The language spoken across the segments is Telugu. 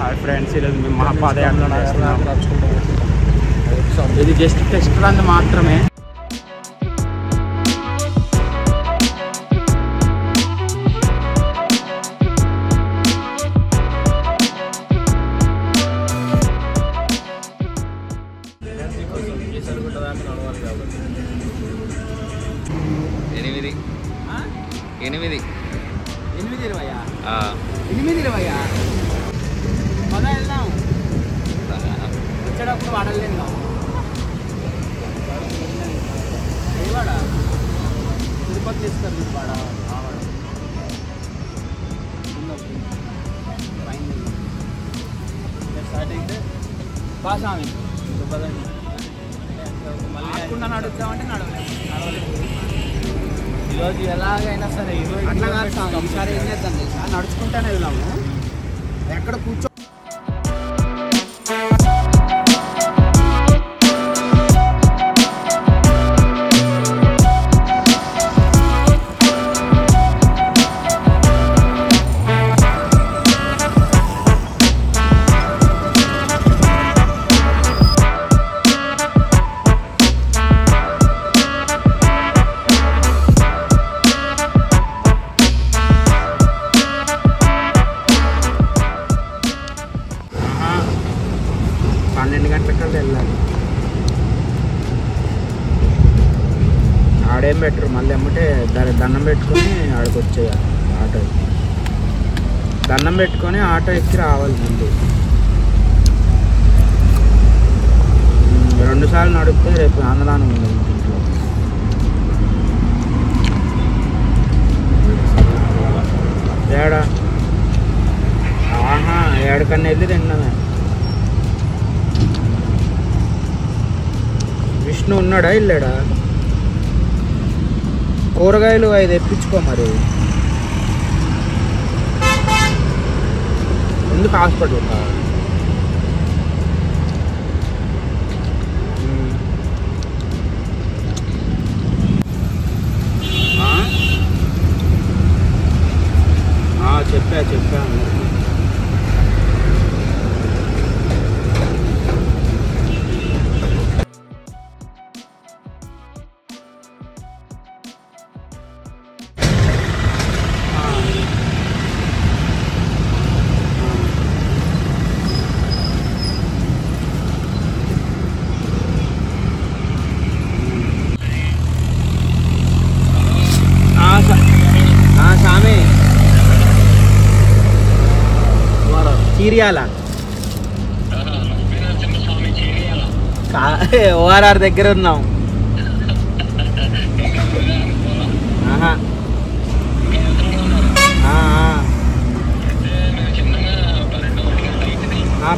హాయ్ ఫ్రెండ్స్, ఈరోజు మేము మహాపాదయాత్ర చేస్తున్నాం. ఇది జస్ట్ టెస్ట్ రన్ మాత్రమే. ఎనిమిది 8:20 పద వెళ్దాం. వచ్చేటప్పుడు వాడలేదా తిరుపతి తీస్తారు మీరు వాడ స్టార్ట్ అయితే బాసామి పదండి. మళ్ళీ అనుకున్నా నడుద్దామంటే నడవలేదు. ఈరోజు ఎలాగైనా సరే అట్లా కాదు, ఈసారి ఏం చేద్దాం తెలుసా, నడుచుకుంటూనే వెళ్దాము. ఎక్కడ కూర్చో వెళ్ళాలి. ఆడేం బెటర్, మళ్ళీ ఏమంటే దండం పెట్టుకొని ఆడికి వచ్చేయాలి. ఆటో దండం పెట్టుకొని ఆటో ఎక్కి రావాలి. ముందు 2 సార్లు నడిపితే రేపు అన్నదానం ఉంది ఇంట్లో. ఏడా ఏడకన్నా వెళ్ళి తిన్నామే. విష్ణు ఉన్నాడా వెళ్ళాడా? కూరగాయలు 5 తెప్పించుకో. మరి ఎందుకు హాస్పిటల్ చెప్పా చీరియాల ఓఆర్ఆర్ దగ్గర ఉన్నాం. ఆహా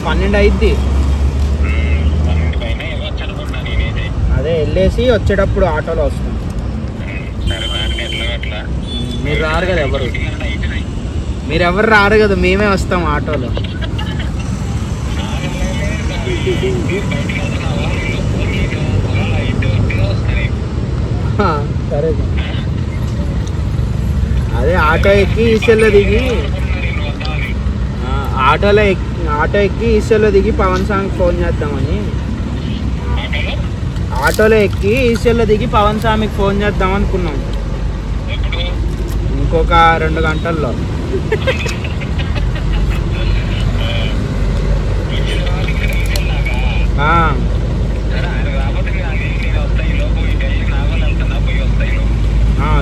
12 అయిద్ది. అదే వెళ్ళేసి వచ్చేటప్పుడు ఆటోలో వస్తాం. మీరు రారు కదా, మీరెవరు రారు కదా, మేమే వస్తాం ఆటోలో. సరే, అదే ఆటో ఎక్కి ఈసెల్లో దిగి ఆటో ఎక్కి ఈసెల్లో దిగి పవన్ సాంగ్కి ఫోన్ చేద్దామని. ఆటోలో ఎక్కి ఈసెల్లో దిగి పవన్ స్వామికి ఫోన్ చేద్దాం అనుకున్నాం. ఇంకొక 2 గంటల్లో.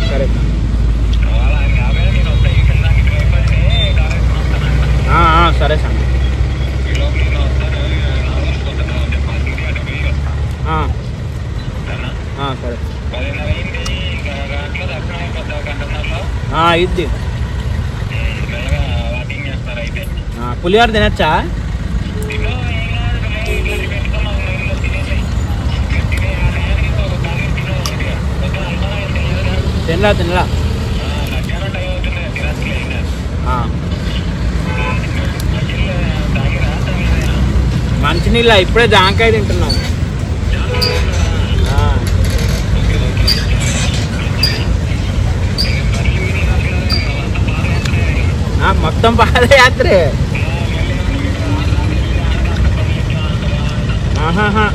సరే సరే సార్. సరే ఇది పులిహోర తినచ్చా? తినలా మంచినీళ్ళ ఇప్పుడే జాంకాయ తింటున్నాం. మొత్తం పాదయాత్రే. ఆహాహా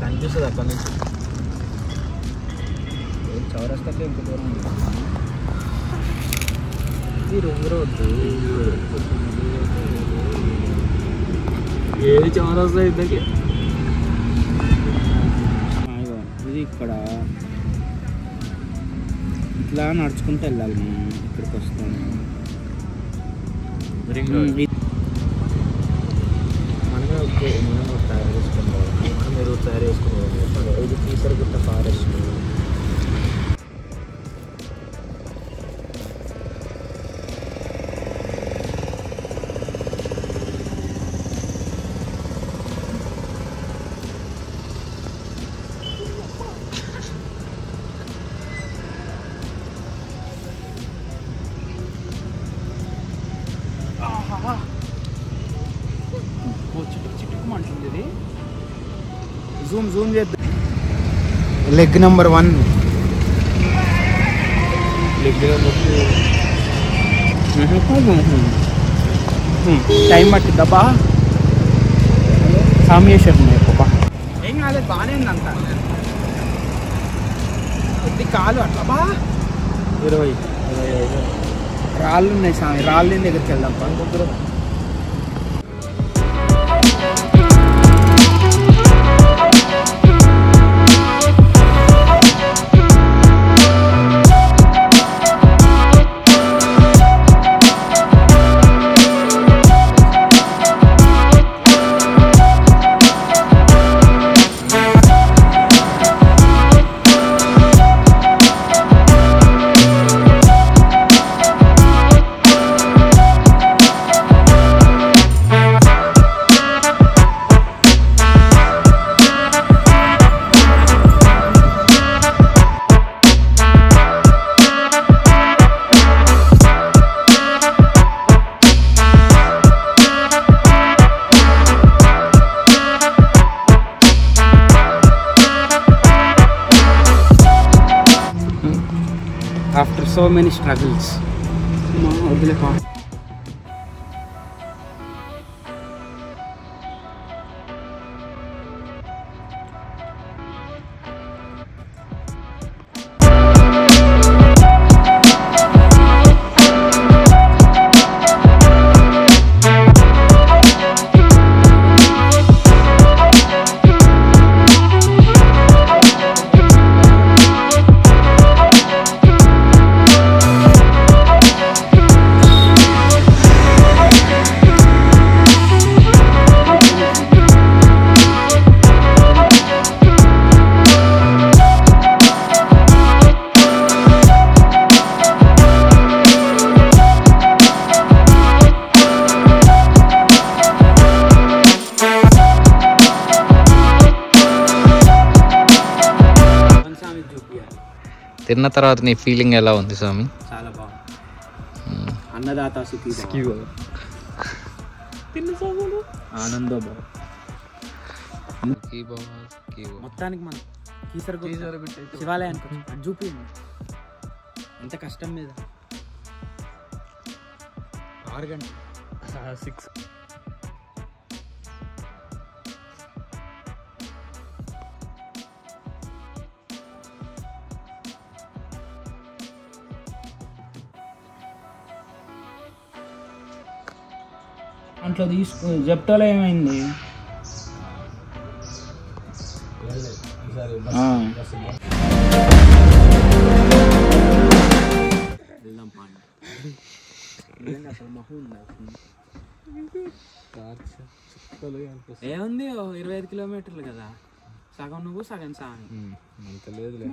కనిపిస్తుంది అక్కడ నుంచి. చౌరస్తాకి ఇంత దూరం ఉంది. ఇది రింగ్ రోడ్డు. ఏది చౌరస్తా ఇద్దరికి. ఇది ఇక్కడ ఇట్లా నడుచుకుంటూ వెళ్ళాలి మనం. ఇక్కడికి వస్తాము. మనమే ఓకే, మనం తయారు చేసుకుంటాం. మనం మీరు తయారు చేసుకున్నాం. ఇది కీసరగుట్ట ఫారెస్ట్. చిట్టుకుమంటుంది ఇది. జూమ్ చేద్దాం. Leg number 1, leg number 2. Time పట్టిద్దబ్బా. సామ్యేశ్వరం పాప ఏం కాలేదు, బాగానే ఉంది అంత. కొద్ది కాలు అట్లా బా 20 రాళ్ళు ఉన్నాయి స్వామి. రాళ్ళు దగ్గరికి వెళ్దాం పండుగ. After so many struggles, తిన్న తర్వాత నీ ఫీలింగ్ ఎలా ఉంది స్వామి? చాలా బాగుంది. అన్నదాత సుఖీ ఆనందో బాబు. మొత్తానికి మనం కీసరగుట్ట శివాలయానికి చూపించండి. ఎంత కష్టం మీద 6 గంటలు 6. అట్లా తీసుకు జెప్టోలో ఏమైంది? ఏముంది 25 కిలోమీటర్లు కదా. సగం నువ్వు సగం సామి. అంత లేదులే.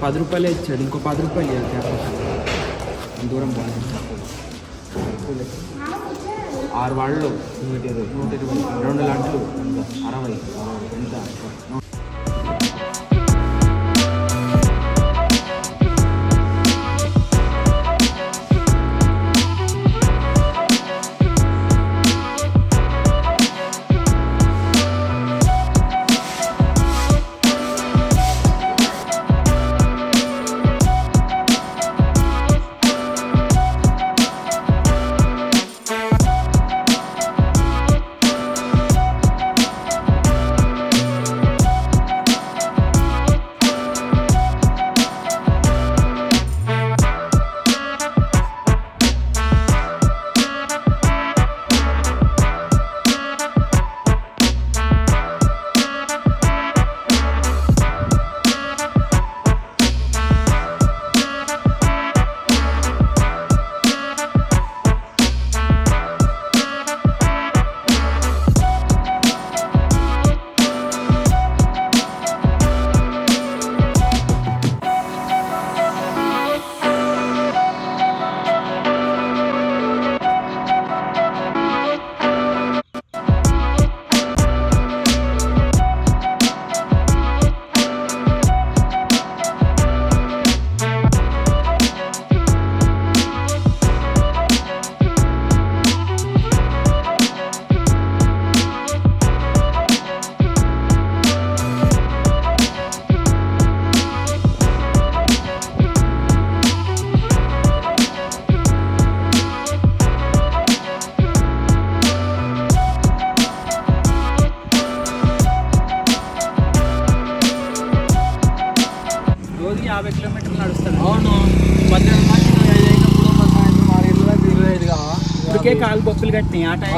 ₹10 ఇచ్చాడు, ఇంకో ₹10 ఇవ్వాలి. దూరం పోవాలి. 6 వాళ్ళు 120, 2 లడ్లు 60 ఎంత. రోజు 50 కిలోమీటర్లు నడుస్తాను. అవును, 18 మంది అయినప్పుడు సాయంత్రం 6 కావా, ఇప్పటికే కాలు బొక్కులు కట్టినాయి. ఆ టైం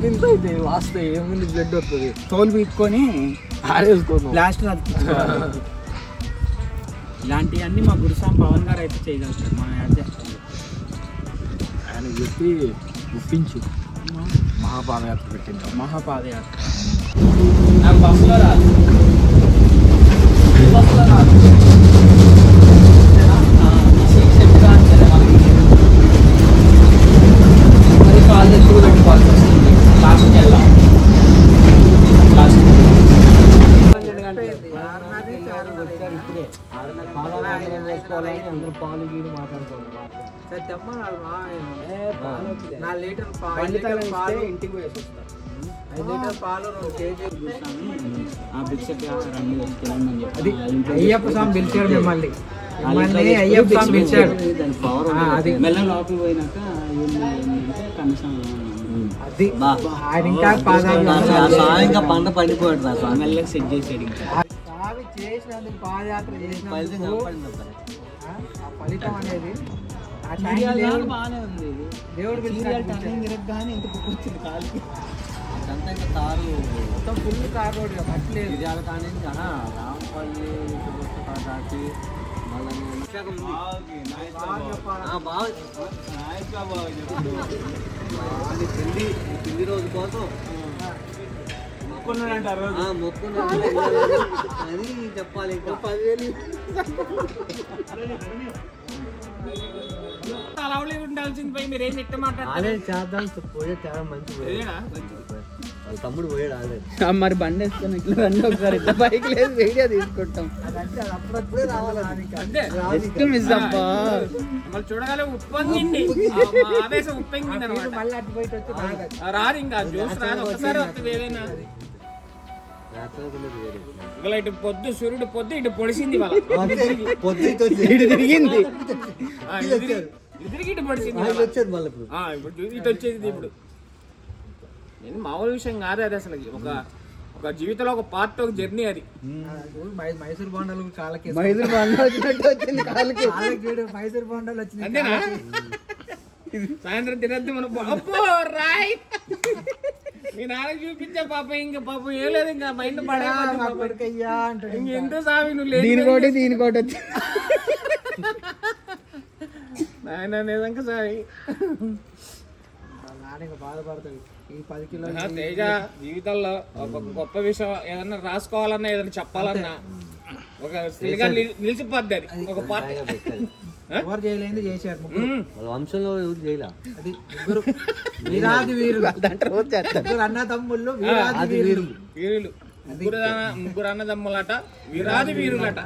ఇంత అయితే వాస్తాయి, ఏముంది బ్లడ్ వస్తుంది. తోలు పీక్కొని ఆరేసుకోను లాస్ట్ ఇలాంటివన్నీ మా గురుస్వామి పవన్ గారు అయితే చేయగలుగుతారు. మనం యాడ్ చేస్తాం. ఆయన చెప్పి గుప్పించు మహాపాదయాత్ర పెట్టింటాం. మహాపాదయాత్ర నాకు బస్సులో రాదు. కాళ్ళు ఎక్కువ పెట్టుకోవాల్సి వస్తుంది. లాస్ట్కి వెళ్దాం. ఇప్పుడే అందరూ పాలు గీడు మాట్లాడుకోవాలి. ఇంటికి పోయేసి వస్తారు. 5 లీటర్ పాలు 2 కేజీలు చూస్తాను. ఆ భిక్షకి రండి వేసుకెళ్ళమని చెప్పి అయ్యప్ప స్వామి పిలిచాడు మిమ్మల్ని. అయ్యప్ప స్వామి పిలిచాడు. అది మెల్ల లోపలికి పోయినాక ఏంటంటే కనీసం అది ఆయన ఇంకా పాదయాత్ర ఇంకా పంట పండిపోయాడు మెల్లగా సెట్ చేసాడు. ఇంకా స్వామి చేసినందుకు పాదయాత్ర చేసినందుకు ఆ ఫలితం అనేది ఆ టైం బాగానే ఉంది. దేవుడు కానీ ఇంత వచ్చింది కాలికి. అంతా ఇంకా తారు మొత్తం ఫుల్ కార్ రోడ్ మట్లేదు. విజయాల కానీ రాంపల్లి దాటి పెళ్లి రోజు కోసం మొక్కున్నాడంట ఆ రోజు. మొక్కున్నా అని చెప్పాలి. ఇంకా 10,000 అలవలి ఉండాల్సింది పోయి మీరు ఏం తిట్ట మాట్లాడారు. చేద్దాం పోయే చాలా మంచి వాళ్ళ తమ్ముడు పోయాడు ఆల్రెడీ. మరి బండి వేసుకొని ఇట్లా రండి ఒకసారి ఇట్లా బైక్ లేదు వీడియో తీసుకుంటాం. అప్పుడప్పుడే రావాలి. మిస్ అబ్బా మళ్ళీ చూడగల ఉప్పొంగింది. ఆవేశం ఉప్పొంగింది అనమాట. మళ్ళీ అటు బయట వచ్చి రాదు ఇంకా జ్యూస్ రాదు. ఒకసారి వస్తుంది ఏదైనా. ఇలా ఇటు పొద్దు సూర్యుడు పొద్దు ఇటు పొడిసింది వాళ్ళ పొద్దు ఇటు తిరిగింది. తిరిగి ఇటు పొడిసింది. వచ్చేది మళ్ళీ ఇప్పుడు ఇటు వచ్చేది. ఇప్పుడు నేను మామూలు విషయం కాదు అది. అసలు ఒక జీవితంలో ఒక పార్ట్, ఒక జర్నీ అది. మైసూర్ బొండాలు కాళ్ళకి మైసూర్ బొండాలు వచ్చినట్టు వచ్చింది కాళ్ళకి. మైసూర్ బొండాలు వచ్చినాయి. అంతేనా? సాయంత్రం తినద్దు మనం. రాయ్ మీ నాన్న చూపించా పాప. ఇంకా పాపం ఏం లేదు. ఇంకా మైండ్ పడకయ్యా అంటే ఎంతో సావి నువ్వు లేదు. దీనికోటి వచ్చి ఆయన నిజంగా సావి నాన్న బాధపడతాడు. ఈ 10 కిలోలు తేజ జీవితంలో ఒక గొప్ప విషయం ఏదన్నా రాసుకోవాలన్నా ఏదైనా చెప్పాలన్నా ఒక స్త్రీగా నిలిచిపోద్ది అది ఒక పార్ట్. ఎవరు చేయలేదు చేశారు వాళ్ళ వంశంలో ఎవరు చేయలే. అది ముగ్గురు వీరాది వీరులు ముగ్గురు అన్న తమ్ముళ్ళు వీరాది వీరులు. వీరులు ముగ్గురు అన్నదమ్ములట వీరాది వీరులట.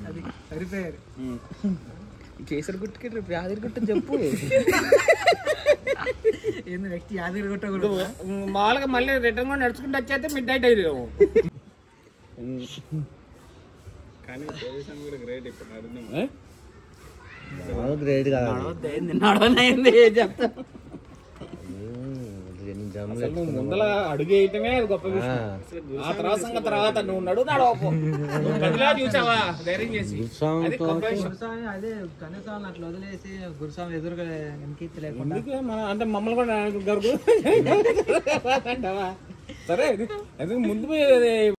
అది సరిపోయారు. కేసరి గుట్టుకి యాదగిరి గుట్ట చెప్పు. ఏంది వ్యక్తి యాదగిరి గుట్ట కూడా మామూలుగా మళ్ళీ రిటర్న్ కూడా నడుచుకుంటూ వచ్చేస్తే మిడ్ నైట్ అయ్యి కానీ కూడా గ్రేట్ ఇప్పుడు గ్రేట్ కదా. నడవనైంది చెప్తా. నువ్వు ముందల అడుగు వేయటమే అది గొప్ప విషయం. ఆ తర్వాత సంగతి తర్వాత నువ్వు నడవపో. చూసావా ధైర్యం చేసి అది గొప్ప విషయం. గురుస్వామి అదే కనీసం అట్లా వదిలేసి గురుస్వామి ఎదురుగా వెనకీర్తి లేకుండా ఎందుకు అంటే మమ్మల్ని కూడా గరుగు అంటావా? సరే ఎందుకు ముందు